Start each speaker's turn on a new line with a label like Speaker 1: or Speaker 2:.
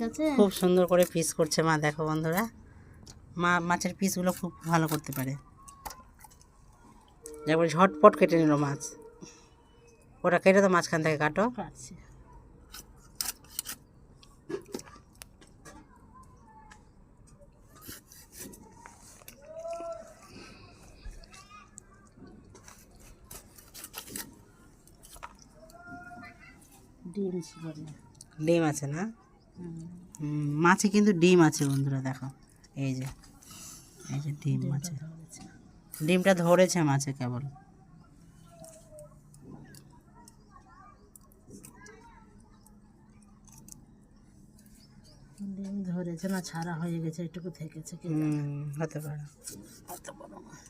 Speaker 1: গেছে।
Speaker 2: খুব সুন্দর করে পিস করছে মা, দেখো বন্ধুরা, মা মাছের পিসগুলো খুব ভালো করতে পারে। একবার ঝটপট কেটে নিল মাছ, ওটা কেটে তো মাঝখান থেকে কাটো।
Speaker 1: কাটছি। ডিম ছিল না।
Speaker 2: ডিম আছে না? মাছে কিন্তু ডিম আছে বন্ধুরা, দেখো এই যে, এই যে ডিম আছে, ডিমটা ধরেছে মাছে কেবল।
Speaker 1: ডিম ধরেছে না, ছাড়া হয়ে গেছে, একটুকু থেকেছে কি
Speaker 2: হতে পারে।
Speaker 1: কত বড় মাছ।